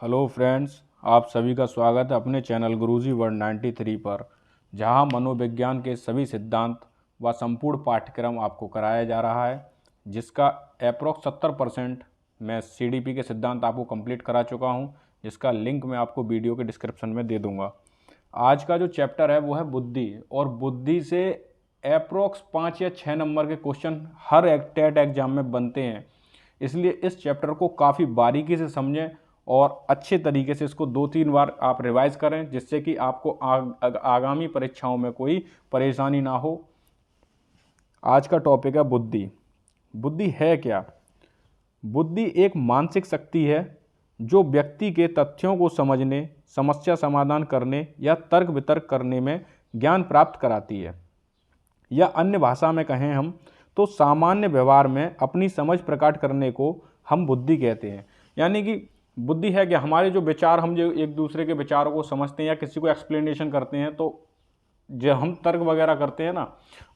Hello friends, आप सभी का स्वागत है अपने चैनल गुरुजी वर्ल्ड 93 पर, जहां मनोविज्ञान के सभी सिद्धांत व संपूर्ण पाठ्यक्रम आपको कराया जा रहा है, जिसका अप्रोक्स 70% मैं सीडीपी के सिद्धांत आपको कंप्लीट करा चुका हूं, जिसका लिंक मैं आपको वीडियो के डिस्क्रिप्शन में दे दूंगा। आज का जो चैप्टर है वो है बुद्धि, और बुद्धि से अप्रोक्स 5 या 6 नंबर के क्वेश्चन हर टेट एग्जाम में बनते हैं। इसलिए इस चैप्टर को काफ़ी बारीकी से समझें और अच्छे तरीके से इसको 2-3 बार आप रिवाइज करें, जिससे कि आपको आगामी परीक्षाओं में कोई परेशानी ना हो। आज का टॉपिक है बुद्धि। बुद्धि है क्या? बुद्धि एक मानसिक शक्ति है जो व्यक्ति के तथ्यों को समझने, समस्या समाधान करने या तर्क वितर्क करने में ज्ञान प्राप्त कराती है। या अन्य भाषा में कहें हम तो सामान्य व्यवहार में अपनी समझ प्रकट करने को हम बुद्धि कहते हैं। यानी कि बुद्धि है कि हमारे जो विचार, हम जो एक दूसरे के विचारों को समझते हैं या किसी को एक्सप्लेनेशन करते हैं, तो जो हम तर्क वगैरह करते हैं ना,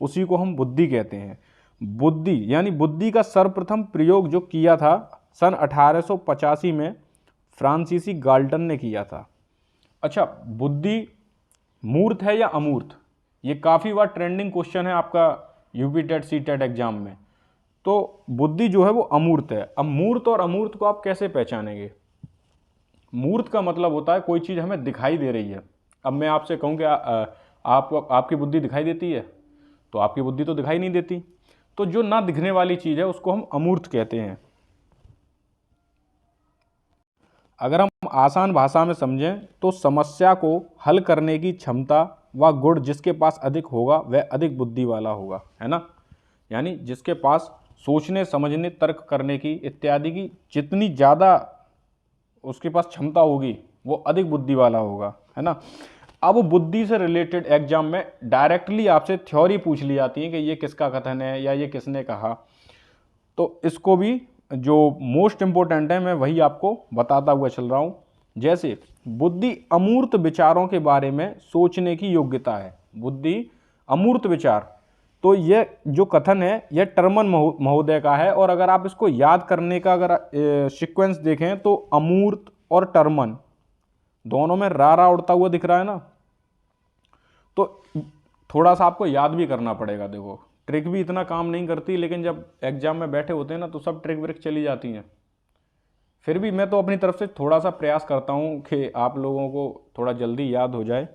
उसी को हम बुद्धि कहते हैं। बुद्धि यानी बुद्धि का सर्वप्रथम प्रयोग जो किया था सन 1885 में फ्रांसीसी गाल्टन ने किया था। अच्छा, बुद्धि मूर्त है या अमूर्त? ये काफ़ी बार ट्रेंडिंग क्वेश्चन है आपका UP TET C TET exam में। तो बुद्धि जो है वो अमूर्त है। अब मूर्त और अमूर्त को आप कैसे पहचानेंगे? मूर्त का मतलब होता है कोई चीज़ हमें दिखाई दे रही है। अब मैं आपसे कहूँ कि आपकी बुद्धि दिखाई देती है, तो आपकी बुद्धि तो दिखाई नहीं देती। तो जो ना दिखने वाली चीज़ है उसको हम अमूर्त कहते हैं। अगर हम आसान भाषा में समझें तो समस्या को हल करने की क्षमता व गुण जिसके पास अधिक होगा वह अधिक बुद्धि वाला होगा, है ना। यानी जिसके पास सोचने, समझने, तर्क करने की इत्यादि की जितनी ज़्यादा उसके पास क्षमता होगी वो अधिक बुद्धि वाला होगा, है ना। अब बुद्धि से रिलेटेड एग्जाम में डायरेक्टली आपसे थ्योरी पूछ ली जाती है कि ये किसका कथन है या ये किसने कहा। तो इसको भी जो मोस्ट इंपॉर्टेंट है मैं वही आपको बताता हुआ चल रहा हूँ। जैसे बुद्धि अमूर्त विचारों के बारे में सोचने की योग्यता है। बुद्धि अमूर्त विचार, तो ये जो कथन है यह टर्मन महोदय का है। और अगर आप इसको याद करने का अगर सीक्वेंस देखें तो अमूर्त और टर्मन दोनों में रा उड़ता हुआ दिख रहा है ना। तो थोड़ा सा आपको याद भी करना पड़ेगा। देखो, ट्रिक भी इतना काम नहीं करती, लेकिन जब एग्जाम में बैठे होते हैं ना तो सब ट्रिक व्रिक चली जाती हैं। फिर भी मैं तो अपनी तरफ से थोड़ा सा प्रयास करता हूँ कि आप लोगों को थोड़ा जल्दी याद हो जाए।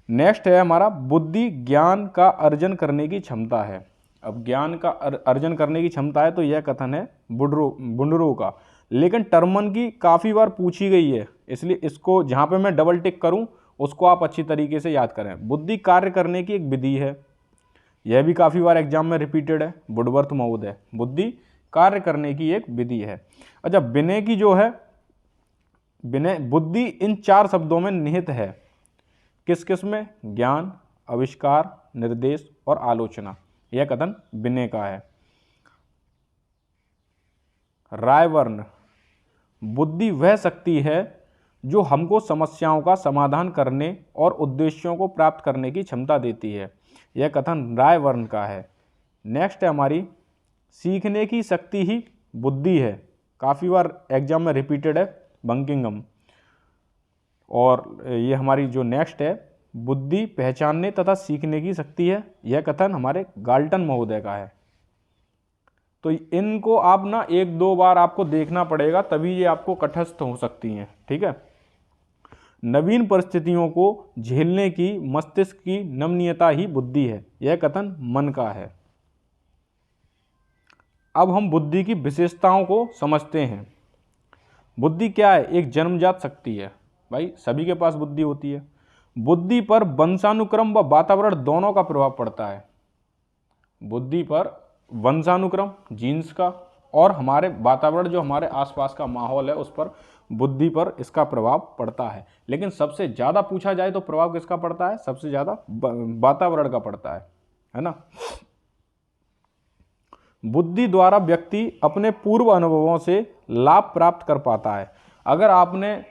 नेक्स्ट है हमारा बुद्धि ज्ञान का अर्जन करने की क्षमता है। अब ज्ञान का अर्जन करने की क्षमता है तो यह कथन है बुंडरो का, लेकिन टर्मन की काफ़ी बार पूछी गई है, इसलिए इसको जहाँ पे मैं डबल टिक करूँ उसको आप अच्छी तरीके से याद करें। बुद्धि कार्य करने की एक विधि है, यह भी काफ़ी बार एग्जाम में रिपीटेड है, वुडवर्थ महोदय। बुद्धि कार्य करने की एक विधि है। अच्छा, विनय की जो है, विनय बुद्धि इन 4 शब्दों में निहित है। किस किस में? ज्ञान, आविष्कार, निर्देश और आलोचना। यह कथन विनय का है। रायवर्न, बुद्धि वह शक्ति है जो हमको समस्याओं का समाधान करने और उद्देश्यों को प्राप्त करने की क्षमता देती है। यह कथन रायवर्न का है। नेक्स्ट है हमारी सीखने की शक्ति ही बुद्धि है। काफ़ी बार एग्जाम में रिपीटेड है, बंकिंगम। और ये हमारी जो नेक्स्ट है, बुद्धि पहचानने तथा सीखने की शक्ति है। यह कथन हमारे गाल्टन महोदय का है। तो इनको आप ना 1-2 बार आपको देखना पड़ेगा, तभी ये आपको कंठस्थ हो सकती हैं, ठीक है। नवीन परिस्थितियों को झेलने की मस्तिष्क की नमनीयता ही बुद्धि है। यह कथन मन का है। अब हम बुद्धि की विशेषताओं को समझते हैं। बुद्धि क्या है? एक जन्मजात शक्ति है। भाई सभी के पास बुद्धि होती है। बुद्धि पर वंशानुक्रम व वातावरण दोनों का प्रभाव पड़ता है। बुद्धि पर वंशानुक्रम, जीन्स का, और हमारे वातावरण जो हमारे आसपास का माहौल है उस पर, बुद्धि पर इसका प्रभाव पड़ता है। लेकिन सबसे ज़्यादा पूछा जाए तो प्रभाव किसका पड़ता है? सबसे ज़्यादा वातावरण का पड़ता है ना। बुद्धि द्वारा व्यक्ति अपने पूर्व अनुभवों से लाभ प्राप्त कर पाता है। अगर आपने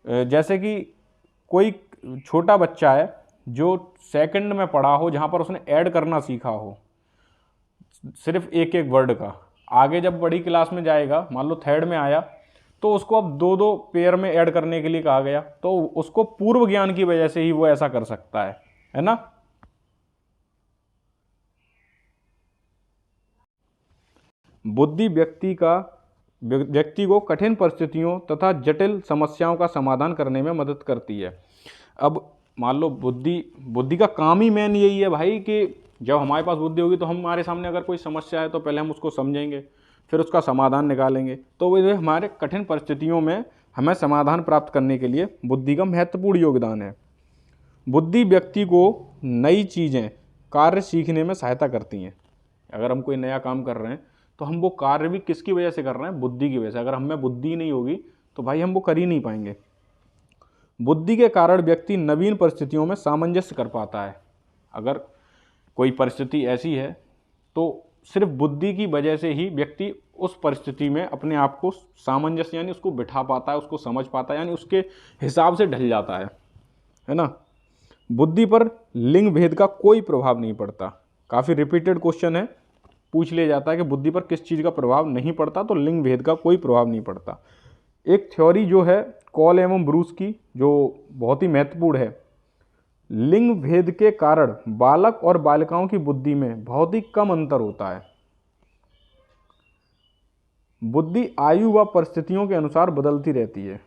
जैसे कि कोई छोटा बच्चा है जो सेकंड में पढ़ा हो, जहाँ पर उसने ऐड करना सीखा हो सिर्फ एक एक वर्ड का, आगे जब बड़ी क्लास में जाएगा, मान लो 3rd में आया, तो उसको अब दो दो पेयर में ऐड करने के लिए कहा गया, तो उसको पूर्व ज्ञान की वजह से ही वो ऐसा कर सकता है ना। बुद्धि व्यक्ति को कठिन परिस्थितियों तथा जटिल समस्याओं का समाधान करने में मदद करती है। अब मान लो बुद्धि का काम ही मेन यही है भाई कि जब हमारे पास बुद्धि होगी तो हमारे सामने अगर कोई समस्या है तो पहले हम उसको समझेंगे, फिर उसका समाधान निकालेंगे। तो वो हमारे कठिन परिस्थितियों में हमें समाधान प्राप्त करने के लिए बुद्धि का महत्वपूर्ण योगदान है। बुद्धि व्यक्ति को नई चीज़ें कार्य सीखने में सहायता करती हैं। अगर हम कोई नया काम कर रहे हैं तो हम वो कार्य भी किसकी वजह से कर रहे हैं? बुद्धि की वजह से। अगर हमें बुद्धि नहीं होगी तो भाई हम वो कर ही नहीं पाएंगे। बुद्धि के कारण व्यक्ति नवीन परिस्थितियों में सामंजस्य कर पाता है। अगर कोई परिस्थिति ऐसी है तो सिर्फ बुद्धि की वजह से ही व्यक्ति उस परिस्थिति में अपने आप को सामंजस्य यानी उसको बिठा पाता है, उसको समझ पाता है, यानी उसके हिसाब से ढल जाता है ना। बुद्धि पर लिंग भेद का कोई प्रभाव नहीं पड़ता। काफ़ी रिपीटेड क्वेश्चन है, पूछ लिया जाता है कि बुद्धि पर किस चीज़ का प्रभाव नहीं पड़ता, तो लिंग भेद का कोई प्रभाव नहीं पड़ता। एक थ्योरी जो है कॉल एवं ब्रूस की, जो बहुत ही महत्वपूर्ण है, लिंग भेद के कारण बालक और बालिकाओं की बुद्धि में बहुत ही कम अंतर होता है। बुद्धि आयु व परिस्थितियों के अनुसार बदलती रहती है।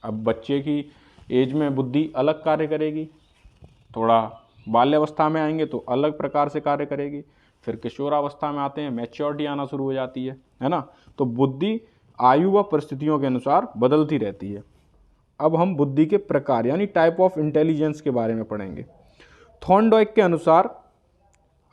अब बच्चे की एज में बुद्धि अलग कार्य करेगी, थोड़ा बाल्यावस्था में आएंगे तो अलग प्रकार से कार्य करेगी, फिर किशोरावस्था में आते हैं मैच्योरिटी आना शुरू हो जाती है ना। तो बुद्धि आयु व परिस्थितियों के अनुसार बदलती रहती है। अब हम बुद्धि के प्रकार यानी टाइप ऑफ इंटेलिजेंस के बारे में पढ़ेंगे। थॉर्नडाइक के अनुसार,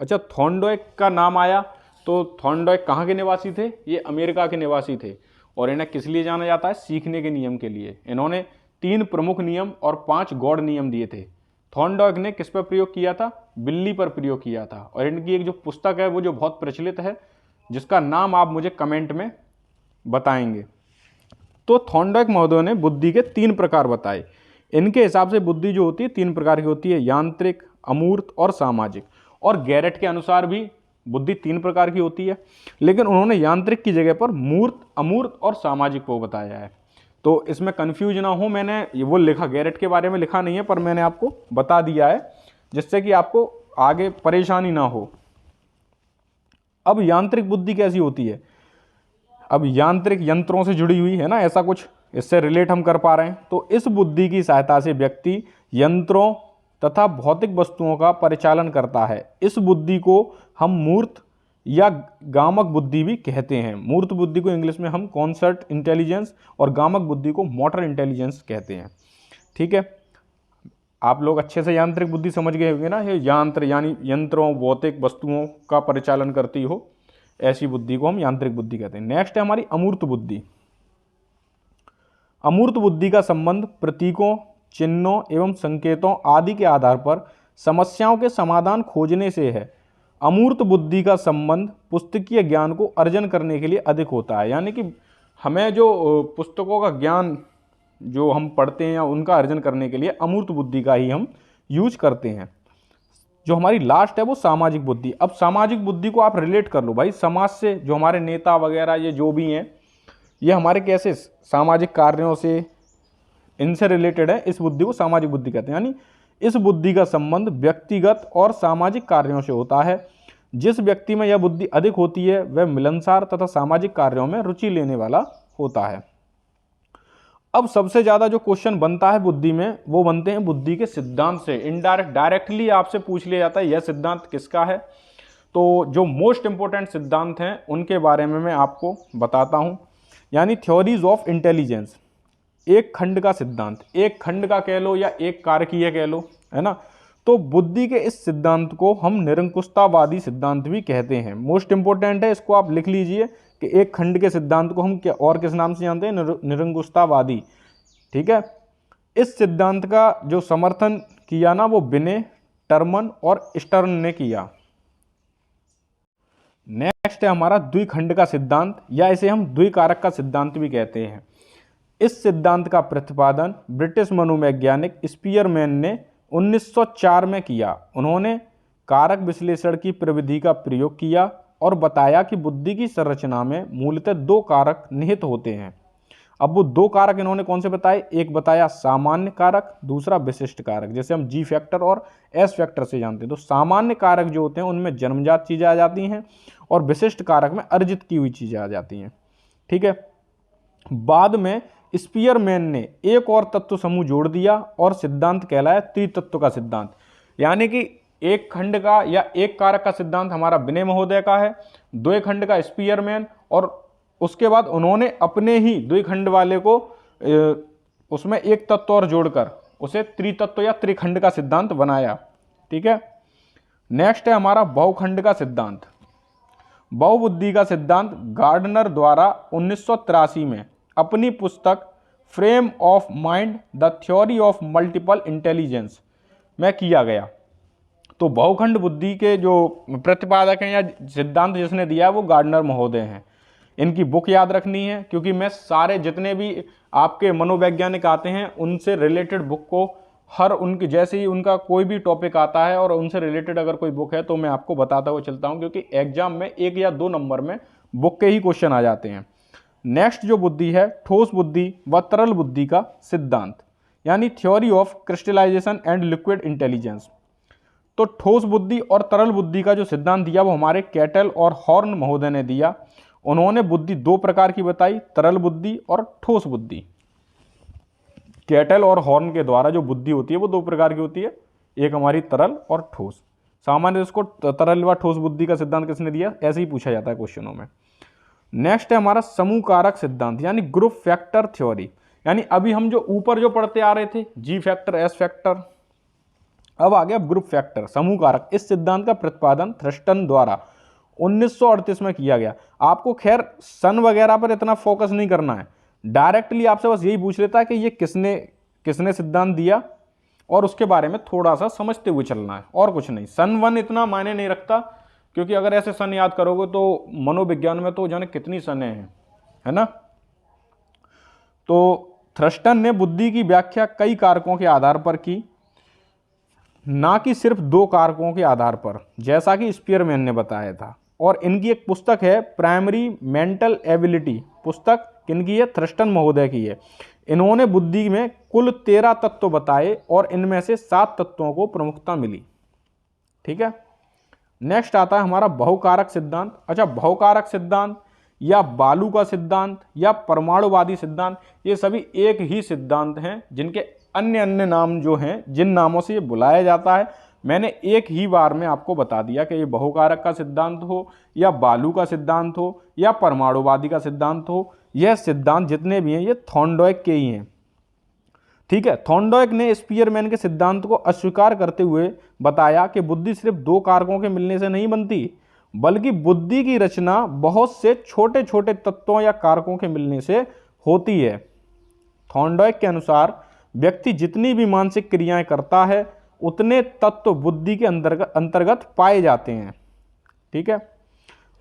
अच्छा थॉर्नडाइक का नाम आया तो थॉर्नडाइक कहाँ के निवासी थे? ये अमेरिका के निवासी थे। और इन्हें किस लिए जाना जाता है? सीखने के नियम के लिए। इन्होंने 3 प्रमुख नियम और 5 गौड़ नियम दिए थे। थॉर्नडाइक ने किस पर प्रयोग किया था? बिल्ली पर प्रयोग किया था। और इनकी एक जो पुस्तक है वो जो बहुत प्रचलित है, जिसका नाम आप मुझे कमेंट में बताएंगे। तो थॉर्नडाइक महोदय ने बुद्धि के 3 प्रकार बताए। इनके हिसाब से बुद्धि जो होती है 3 प्रकार की होती है, यांत्रिक, अमूर्त और सामाजिक। और गैरेट के अनुसार भी बुद्धि 3 प्रकार की होती है, लेकिन उन्होंने यांत्रिक की जगह पर मूर्त, अमूर्त और सामाजिक को बताया है। तो इसमें कंफ्यूज ना हो, मैंने वो लिखा, गैरेट के बारे में लिखा नहीं है, पर मैंने आपको बता दिया है जिससे कि आपको आगे परेशानी ना हो। अब यांत्रिक बुद्धि कैसी होती है? अब यांत्रिक यंत्रों से जुड़ी हुई है ना, ऐसा कुछ इससे रिलेट हम कर पा रहे हैं। तो इस बुद्धि की सहायता से व्यक्ति यंत्रों तथा भौतिक वस्तुओं का परिचालन करता है। इस बुद्धि को हम मूर्त या गामक बुद्धि भी कहते हैं। मूर्त बुद्धि को इंग्लिश में हम कॉन्सर्ट इंटेलिजेंस और गामक बुद्धि को मोटर इंटेलिजेंस कहते हैं। ठीक है, आप लोग अच्छे से यांत्रिक बुद्धि समझ गए होंगे ना। ये यंत्र यानी यंत्रों, भौतिक वस्तुओं का परिचालन करती हो, ऐसी बुद्धि को हम यांत्रिक बुद्धि कहते हैं। नेक्स्ट है हमारी अमूर्त बुद्धि। अमूर्त बुद्धि का संबंध प्रतीकों, चिन्हों एवं संकेतों आदि के आधार पर समस्याओं के समाधान खोजने से है। अमूर्त बुद्धि का संबंध पुस्तकीय ज्ञान को अर्जन करने के लिए अधिक होता है। यानी कि हमें जो पुस्तकों का ज्ञान जो हम पढ़ते हैं या उनका अर्जन करने के लिए अमूर्त बुद्धि का ही हम यूज करते हैं। जो हमारी लास्ट है वो सामाजिक बुद्धि। अब सामाजिक बुद्धि को आप रिलेट कर लो भाई समाज से, जो हमारे नेता वगैरह ये जो भी हैं, ये हमारे कैसे सामाजिक कार्यों से, इनसे रिलेटेड है। इस बुद्धि को सामाजिक बुद्धि कहते हैं। यानी इस बुद्धि का संबंध व्यक्तिगत और सामाजिक कार्यों से होता है। जिस व्यक्ति में यह बुद्धि अधिक होती है वह मिलनसार तथा सामाजिक कार्यों में रुचि लेने वाला होता है। अब सबसे ज्यादा जो क्वेश्चन बनता है बुद्धि में, वो बनते हैं बुद्धि के सिद्धांत से। डायरेक्टली आपसे पूछ लिया जाता है यह सिद्धांत किसका है। तो जो मोस्ट इंपोर्टेंट सिद्धांत हैं उनके बारे में मैं आपको बताता हूं। यानी थ्योरीज ऑफ इंटेलिजेंस, एक खंड का सिद्धांत, एक खंड का कह लो या एक कारकीय कह लो, है ना। तो बुद्धि के इस सिद्धांत को हम निरंकुशतावादी सिद्धांत भी कहते हैं। मोस्ट इंपोर्टेंट है, इसको आप लिख लीजिए कि एक खंड के सिद्धांत को हम क्या और किस नाम से जानते हैं? निरंकुशतावादी। ठीक है, इस सिद्धांत का जो समर्थन किया ना वो बिने, टर्मन और स्टर्न ने किया। नेक्स्ट है हमारा द्विखंड का सिद्धांत, या इसे हम द्विकारक का सिद्धांत भी कहते हैं। इस सिद्धांत का प्रतिपादन ब्रिटिश मनोवैज्ञानिक स्पीयरमैन ने 1904 में किया। उन्होंने कारक विश्लेषण की प्रविधि का प्रयोग किया और बताया कि बुद्धि की संरचना में मूलतः 2 कारक निहित होते हैं। अब वो दो कारक इन्होंने कौन से बताए, एक बताया सामान्य कारक, दूसरा विशिष्ट कारक, जैसे हम जी फैक्टर और एस फैक्टर से जानते हैं। तो सामान्य कारक जो होते हैं उनमें जन्मजात चीजें आ जाती हैं और विशिष्ट कारक में अर्जित की हुई चीजें आ जाती हैं। ठीक है। बाद में स्पीयरमैन ने एक और तत्व समूह जोड़ दिया और सिद्धांत कहलाया त्रितत्व का सिद्धांत। यानी कि एक खंड का या एक कारक का सिद्धांत हमारा विनय महोदय का है, द्विखंड का स्पीयरमैन, और उसके बाद उन्होंने अपने ही द्विखंड वाले को उसमें एक तत्व और जोड़कर उसे त्रितत्व या त्रिखंड का सिद्धांत बनाया। ठीक है। नेक्स्ट है हमारा बहुखंड का सिद्धांत। बहुबुद्धि का सिद्धांत गार्डनर द्वारा 1983 में अपनी पुस्तक frame of mind the theory of multiple intelligence में किया गया। तो बहुखंड बुद्धि के जो प्रतिपादक हैं या सिद्धांत जिसने दिया है वो गार्डनर महोदय हैं। इनकी बुक याद रखनी है, क्योंकि मैं सारे जितने भी आपके मनोवैज्ञानिक आते हैं उनसे रिलेटेड बुक को हर उनके जैसे ही उनका कोई भी टॉपिक आता है और उनसे रिलेटेड अगर कोई बुक है तो मैं आपको बताता हुआ चलता हूं, क्योंकि एग्जाम में 1 या 2 नंबर में बुक के ही क्वेश्चन आ जाते हैं। नेक्स्ट जो बुद्धि है ठोस बुद्धि व तरल बुद्धि का सिद्धांत, यानी theory of crystallization and liquid intelligence. तो ठोस बुद्धि और तरल बुद्धि का जो सिद्धांत दिया वो हमारे कैटल और हॉर्न महोदय ने दिया। उन्होंने बुद्धि 2 प्रकार की बताई, तरल बुद्धि और ठोस बुद्धि। कैटल और हॉर्न के द्वारा जो बुद्धि होती है वो 2 प्रकार की होती है, एक हमारी तरल और ठोस। सामान्य इसको तरल व ठोस बुद्धि का सिद्धांत किसने दिया, ऐसे ही पूछा जाता है क्वेश्चनों में। नेक्स्ट है हमारा समूह कारक सिद्धांत, यानी ग्रुप फैक्टर थ्योरी। यानी अभी हम जो ऊपर जो पढ़ते आ रहे थे जी फैक्टर एस फैक्टर, अब आ गया ग्रुप फैक्टर समूह कारक। इस सिद्धांत का प्रतिपादन थ्रस्टन द्वारा 1938 में किया गया। आपको खैर सन वगैरह पर इतना फोकस नहीं करना है, डायरेक्टली आपसे बस यही पूछ लेता है कि ये किसने सिद्धांत दिया और उसके बारे में थोड़ा सा समझते हुए चलना है, और कुछ नहीं। सन 1 इतना मायने नहीं रखता, क्योंकि अगर ऐसे सन याद करोगे तो मनोविज्ञान में तो जाने कितनी सने हैं, है ना। तो थ्रस्टन ने बुद्धि की व्याख्या कई कारकों के आधार पर की, ना कि सिर्फ 2 कारकों के आधार पर, जैसा कि स्पीयरमैन ने बताया था। और इनकी एक पुस्तक है प्राइमरी मेंटल एबिलिटी, पुस्तक किनकी है, थ्रस्टन महोदय की है। इन्होंने बुद्धि में कुल 13 तत्व बताए और इनमें से 7 तत्वों को प्रमुखता मिली। ठीक है। नेक्स्ट आता है हमारा बहुकारक सिद्धांत। अच्छा, बहुकारक सिद्धांत या बालू का सिद्धांत या परमाणुवादी सिद्धांत, ये सभी एक ही सिद्धांत हैं जिनके अन्य अन्य नाम जो हैं, जिन नामों से ये बुलाया जाता है मैंने एक ही बार में आपको बता दिया कि ये बहुकारक का सिद्धांत हो या बालू का सिद्धांत हो या परमाणुवादी का सिद्धांत हो, यह सिद्धांत जितने भी हैं ये थॉर्नडाइक के ही हैं। ठीक है। थॉर्नडाइक ने स्पीयरमैन के सिद्धांत को अस्वीकार करते हुए बताया कि बुद्धि सिर्फ 2 कारकों के मिलने से नहीं बनती, बल्कि बुद्धि की रचना बहुत से छोटे छोटे तत्वों या कारकों के मिलने से होती है। थॉर्नडाइक के अनुसार व्यक्ति जितनी भी मानसिक क्रियाएं करता है उतने तत्व बुद्धि के अंतर्गत पाए जाते हैं। ठीक है।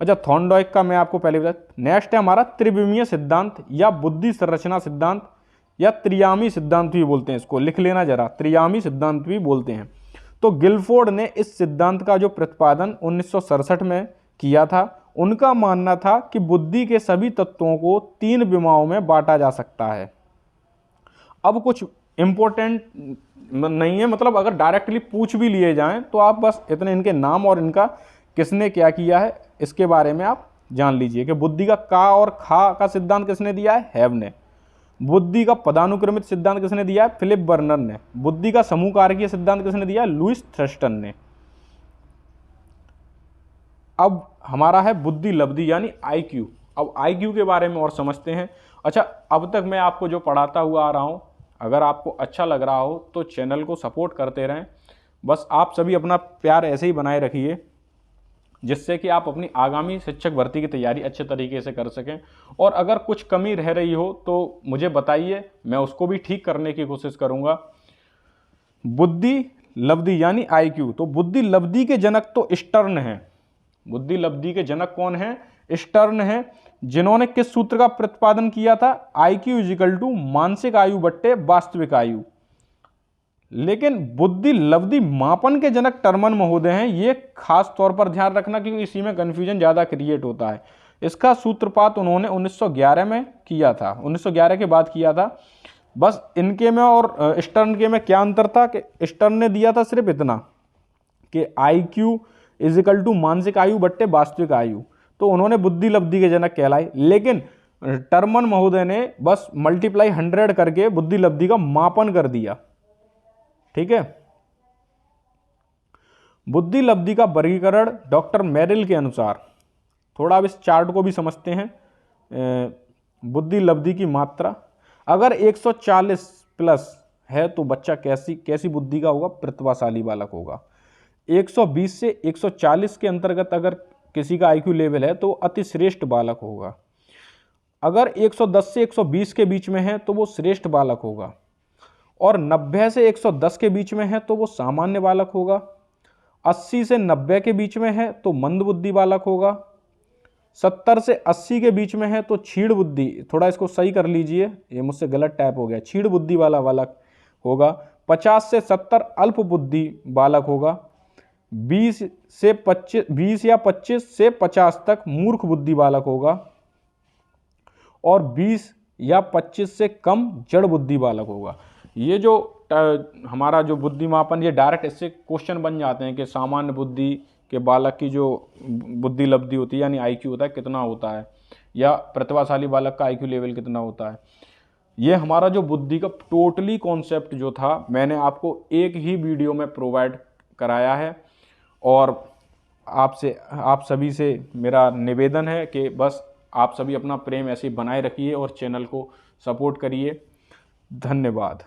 अच्छा, थॉर्नडाइक का मैं आपको पहले बता। नेक्स्ट है हमारा त्रिविमीय सिद्धांत या बुद्धि संरचना सिद्धांत या त्रियामी सिद्धांत भी बोलते हैं इसको, लिख लेना जरा, त्रियामी सिद्धांत भी बोलते हैं। तो गिलफोर्ड ने इस सिद्धांत का जो प्रतिपादन 1967 में किया था, उनका मानना था कि बुद्धि के सभी तत्वों को 3 विमाओं में बांटा जा सकता है। अब कुछ इंपॉर्टेंट नहीं है, मतलब अगर डायरेक्टली पूछ भी लिए जाएं तो आप बस इतने इनके नाम और इनका किसने क्या किया है इसके बारे में आप जान लीजिए कि बुद्धि का का और खा का सिद्धांत किसने दिया है, हैव ने। बुद्धि का पदानुक्रमित सिद्धांत किसने दिया है, फिलिप बर्नर ने। बुद्धि का समूह कारकीय सिद्धांत किसने दिया है, लुईस थ्रस्टन ने। अब हमारा है बुद्धि लब्धि यानी आईक्यू। अब आईक्यू के बारे में और समझते हैं। अच्छा, अब तक मैं आपको जो पढ़ाता हुआ आ रहा हूं, अगर आपको अच्छा लग रहा हो तो चैनल को सपोर्ट करते रहें। बस आप सभी अपना प्यार ऐसे ही बनाए रखिए जिससे कि आप अपनी आगामी शिक्षक भर्ती की तैयारी अच्छे तरीके से कर सकें। और अगर कुछ कमी रह रही हो तो मुझे बताइए, मैं उसको भी ठीक करने की कोशिश करूंगा। बुद्धि लब्धि यानी आईक्यू। तो बुद्धि लब्धि के जनक तो स्टर्न है। बुद्धि लब्धि के जनक कौन है, स्टर्न है, जिन्होंने किस सूत्र का प्रतिपादन किया था, आईक्यू इजिकल टू मानसिक आयु बट्टे वास्तविक आयु। लेकिन बुद्धि लब्धि मापन के जनक टर्मन महोदय हैं। ये खास तौर पर ध्यान रखना क्योंकि इसी में कंफ्यूजन ज़्यादा क्रिएट होता है। इसका सूत्रपात उन्होंने 1911 में किया था, 1911 के बाद किया था। बस इनके में और स्टर्न के में क्या अंतर था कि स्टर्न ने दिया था सिर्फ इतना कि IQ इजिकल टू मानसिक आयु बट्टे वास्तविक आयु, तो उन्होंने बुद्धि लब्धि के जनक कहलाए। लेकिन टर्मन महोदय ने बस मल्टीप्लाई 100 करके बुद्धि लब्धि का मापन कर दिया। ठीक है। बुद्धि लब्धि का वर्गीकरण डॉक्टर मेरिल के अनुसार, थोड़ा अब इस चार्ट को भी समझते हैं। बुद्धि लब्धि की मात्रा, अगर 140 प्लस है तो बच्चा कैसी बुद्धि का होगा? प्रतिभाशाली बालक होगा। 120 से 140 के अंतर्गत अगर किसी का IQ लेवल है तो अति श्रेष्ठ बालक होगा। अगर 110 से 120 के बीच में है तो वो श्रेष्ठ बालक होगा, और 90 से 110 के बीच में है तो वो सामान्य बालक होगा। 80 से 90 के बीच में है तो मंद बुद्धि बालक होगा। 70 से 80 के बीच में है तो क्षीण बुद्धि, थोड़ा इसको सही कर लीजिए, ये मुझसे गलत टाइप हो गया, क्षीण बुद्धि वाला बालक होगा। 50 से 70 अल्प बुद्धि बालक होगा। 20 या 25 से 50 तक मूर्ख बुद्धि बालक होगा, और 20 या 25 से कम जड़ बुद्धि बालक होगा। ये जो हमारा जो बुद्धिमापन, ये डायरेक्ट इससे क्वेश्चन बन जाते हैं कि सामान्य बुद्धि के बालक की जो बुद्धि लब्धि होती है यानी IQ होता है कितना होता है, या प्रतिभाशाली बालक का IQ लेवल कितना होता है। ये हमारा जो बुद्धि का टोटली कॉन्सेप्ट जो था मैंने आपको एक ही वीडियो में प्रोवाइड कराया है, और आप सभी से मेरा निवेदन है कि बस आप सभी अपना प्रेम ऐसे बनाए रखिए और चैनल को सपोर्ट करिए। धन्यवाद।